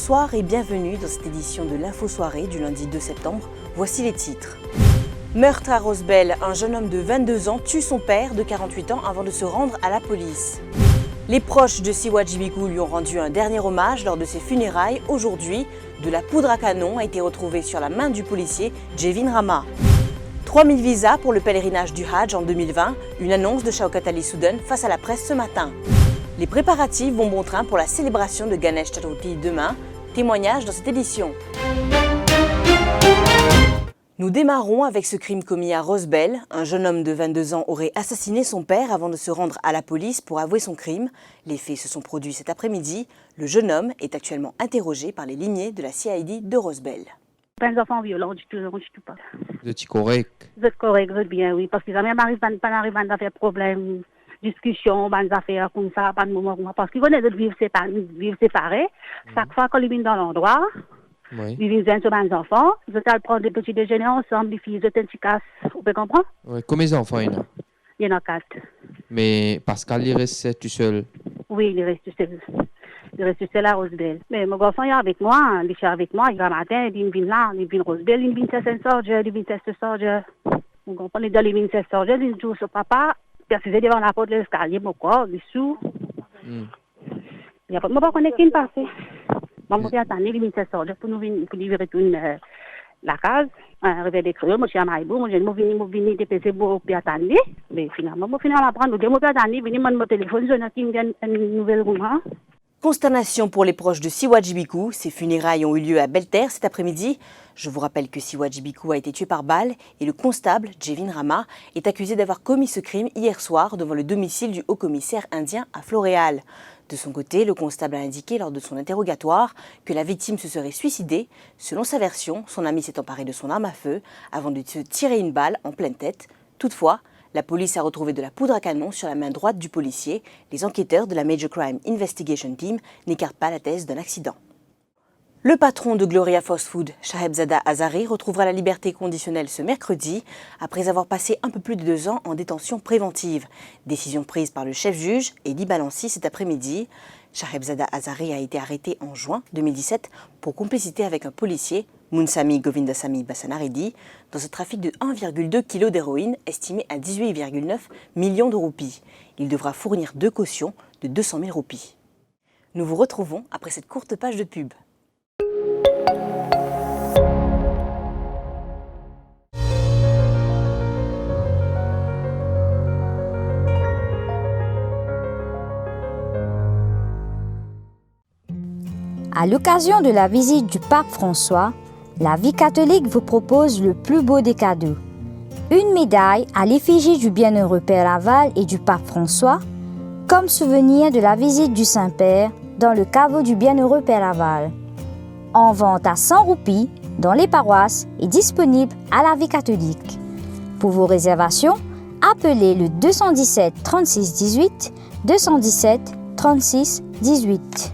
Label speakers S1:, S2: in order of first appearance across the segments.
S1: Bonsoir et bienvenue dans cette édition de l'Info-soirée du lundi 2 septembre. Voici les titres. Meurtre à Rosebel, un jeune homme de 22 ans tue son père de 48 ans avant de se rendre à la police. Les proches de Siwa Djibiku lui ont rendu un dernier hommage lors de ses funérailles. Aujourd'hui, de la poudre à canon a été retrouvée sur la main du policier Jevin Rama. 3000 visas pour le pèlerinage du Hajj en 2020, une annonce de Shaukat Ali Souden face à la presse ce matin. Les préparatifs vont bon train pour la célébration de Ganesh Chaturthi demain. Témoignage dans cette édition. Nous démarrons avec ce crime commis à Rosebel. Un jeune homme de 22 ans aurait assassiné son père avant de se rendre à la police pour avouer son crime. Les faits se sont produits cet après-midi. Le jeune homme est actuellement interrogé par les lignées de la CID de Rosebel.
S2: Pas des enfants violents du tout pas.
S3: Vous êtes correct?
S2: Vous êtes correct, vous êtes bien, oui. Parce que jamais m'arrive pas à faire problème, discussion, des affaires comme ça, pas de moment. Parce qu'ils venaient de vivre séparés. Chaque fois qu'on les met dans l'endroit,
S3: Oui.
S2: ils viennent sur mes enfants, ils allaient prendre des petits déjeuners ensemble, les filles, ils étaient un petit casse. Vous pouvez comprendre?
S3: Oui. Combien d'enfants il y en a?
S2: Il y en a 4.
S3: Mais Pascal, il reste tout seul.
S2: Oui, il reste seul. Il reste seul à Rosebel. Mais mon garçon, il est avec moi, il est avec moi, il va matin, il vient là, il vient Rosebel, il vient tester un sordier, il vient tester un sordier. Vous comprenez, il vient tester un sordier, il dit au papa, il est devant la porte de l'escalier, mon corps, il est sous. Il n'y a pas de moi, qu'on est qui passé. Moi, je vais attendre, il vient tester un sordier pour nous livrer la case. Réveil des créoles, moi, je suis à Maïbou, moi, je viens dépenser pour attendre. Mais finalement, je vais prendre, je vais attendre, je vais mon téléphone, je vais une nouvelle roman.
S1: Consternation pour les proches de Siwa Djibiku. Ces funérailles ont eu lieu à Belterre cet après-midi. Je vous rappelle que Siwa Djibiku a été tué par balle et le constable, Jevin Rama, est accusé d'avoir commis ce crime hier soir devant le domicile du haut-commissaire indien à Floréal. De son côté, le constable a indiqué lors de son interrogatoire que la victime se serait suicidée. Selon sa version, son ami s'est emparé de son arme à feu avant de se tirer une balle en pleine tête. Toutefois, la police a retrouvé de la poudre à canon sur la main droite du policier. Les enquêteurs de la Major Crime Investigation Team n'écartent pas la thèse d'un accident. Le patron de Gloria Fast Food, Shahebzada Azari, retrouvera la liberté conditionnelle ce mercredi, après avoir passé un peu plus de 2 ans en détention préventive. Décision prise par le chef-juge Eddie Balanci cet après-midi. Shahebzada Azari a été arrêté en juin 2017 pour complicité avec un policier, Munsami Govindasamy Bassanaredi, dans ce trafic de 1,2 kg d'héroïne estimé à 18,9 millions de roupies. Il devra fournir 2 cautions de 200 000 roupies. Nous vous retrouvons après cette courte page de pub.
S4: À l'occasion de la visite du pape François, la vie catholique vous propose le plus beau des cadeaux. Une médaille à l'effigie du bienheureux Père Laval et du pape François, comme souvenir de la visite du Saint-Père dans le caveau du bienheureux Père Laval. En vente à 100 roupies dans les paroisses et disponible à la vie catholique. Pour vos réservations, appelez le 217 36 18 217 36 18.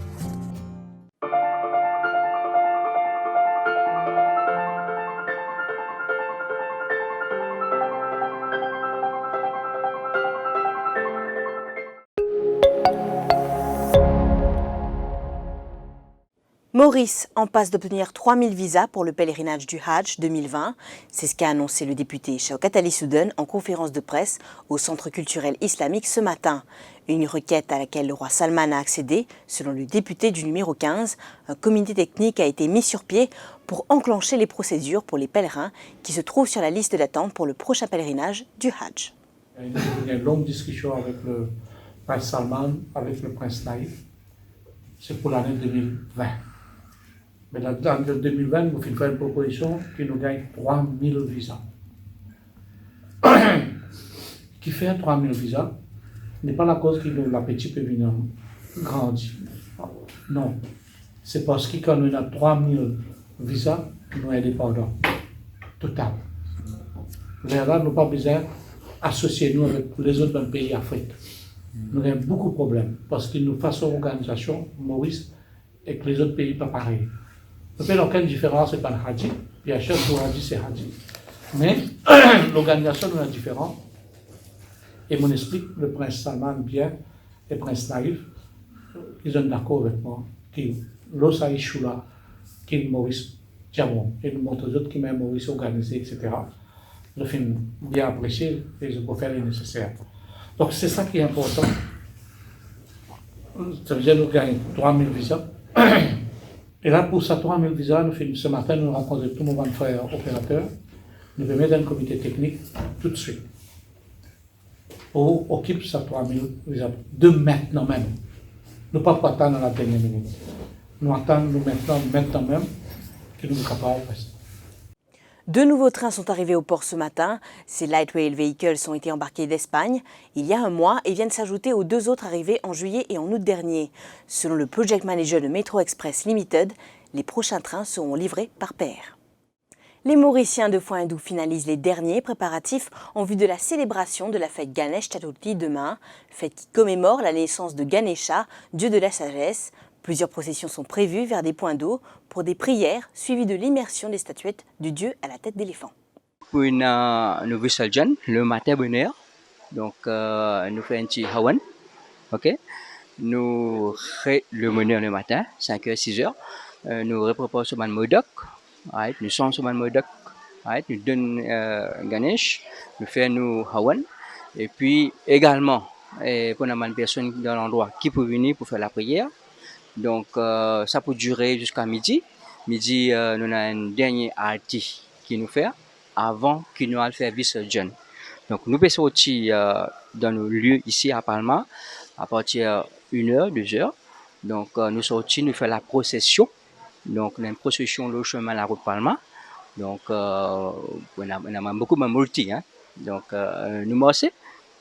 S1: Maurice en passe d'obtenir 3000 visas pour le pèlerinage du Hajj 2020. C'est ce qu'a annoncé le député Shaukat Ali Souden en conférence de presse au Centre culturel islamique ce matin. Une requête à laquelle le roi Salman a accédé. Selon le député du numéro 15, un comité technique a été mis sur pied pour enclencher les procédures pour les pèlerins qui se trouvent sur la liste d'attente pour le prochain pèlerinage du Hajj.
S5: Il y a une longue discussion avec le prince Salman, avec le prince Naïf. C'est pour l'année 2020. Mais dans 2020, nous faisons une proposition qui nous gagne 3000 visas. Qui fait 3000 visas n'est pas la cause que l'appétit peut venir grandir. Non. C'est parce que quand on a 3000 visas, nous sommes indépendants. Total. Là, nous n'avons pas besoin d'associer nous avec les autres pays africains. Nous avons beaucoup de problèmes parce que nous faisons organisation, Maurice, et que les autres pays pas pareil. Il n'y a aucune différence, c'est pas le Hadji. Puis à chaque fois, Hadji, c'est Hadji. Mais l'organisation est différente. Et mon explique, le prince Salman bien, et le prince Naïf, ils sont d'accord avec moi, que Los Aishula, qui est Maurice Diamond, et nous montrons aux autres qui m'a Maurice organisé, etc. Le film bien apprécié et je peux faire le nécessaire. Donc c'est ça qui est important. Ça veut dire que nous gagnons 3000 visas. Et là, pour ça, 3000 visas, ce matin, nous rencontrons tous nos frères opérateurs. Nous devons mettre un comité technique tout de suite pour occuper ça 3000 visas de maintenant même. Nous ne pouvons pas attendre la dernière minute. Nous attendons maintenant même que nous sommes capables de faire ça.
S1: 2 nouveaux trains sont arrivés au port ce matin. Ces Light Rail Vehicles ont été embarqués d'Espagne il y a un mois et viennent s'ajouter aux 2 autres arrivés en juillet et en août dernier. Selon le project manager de Metro Express Limited, les prochains trains seront livrés par paire. Les Mauriciens de Foindou finalisent les derniers préparatifs en vue de la célébration de la fête Ganesh Chaturthi demain, fête qui commémore la naissance de Ganesha, dieu de la sagesse. Plusieurs processions sont prévues vers des points d'eau pour des prières suivies de l'immersion des statuettes du dieu à la tête d'éléphant.
S6: Pour nous Visaljan, le matin bonheur, donc nous faisons un petit hawan, ok? Nous le bonheur le matin, 5h, 6h, nous repréparons sur le modok, right? Nous sommes sur le modok, right? Nous donnons Ganesh, nous faisons nous hawan, et puis également, pour une personne dans l'endroit qui peut venir pour faire la prière. Donc, ça peut durer jusqu'à midi. Midi, nous avons un dernier arti qui nous fait avant qu'il nous fasse Visaljan. Donc, nous pouvons sortir dans nos lieux ici à Palma à partir de 1h, 2h. Donc, nous sortons, nous faisons la procession. Donc, on a une procession le chemin de la route Palma. Donc, on a beaucoup de multi. Hein. Donc, nous marchons,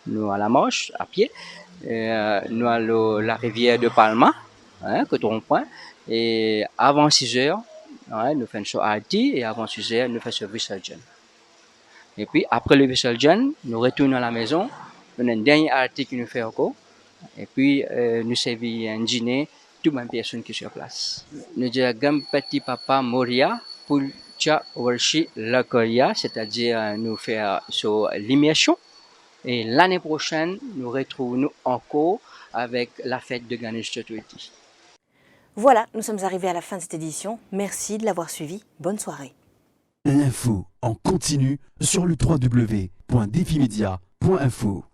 S6: nous à la marche, à pied. Nous allons la rivière de Palma. Hein, que rond-point, et avant 6h, ouais, nous faisons arti et avant 6h, nous faisons Visaljan. Et puis après le Visaljan, nous retournons à la maison, nous avons un dernier arti qui nous fait encore, et puis nous servons un dîner, toutes les personnes qui sont sur place. Nous disons petit papa Moria pour Cha Warshi Lakoria, c'est-à-dire nous faire sur l'immersion, et l'année prochaine, nous retrouvons encore avec la fête de Ganesh Chaturthi.
S1: Voilà, nous sommes arrivés à la fin de cette édition. Merci de l'avoir suivi. Bonne soirée.
S7: L'info en continu sur le www.defimedia.info.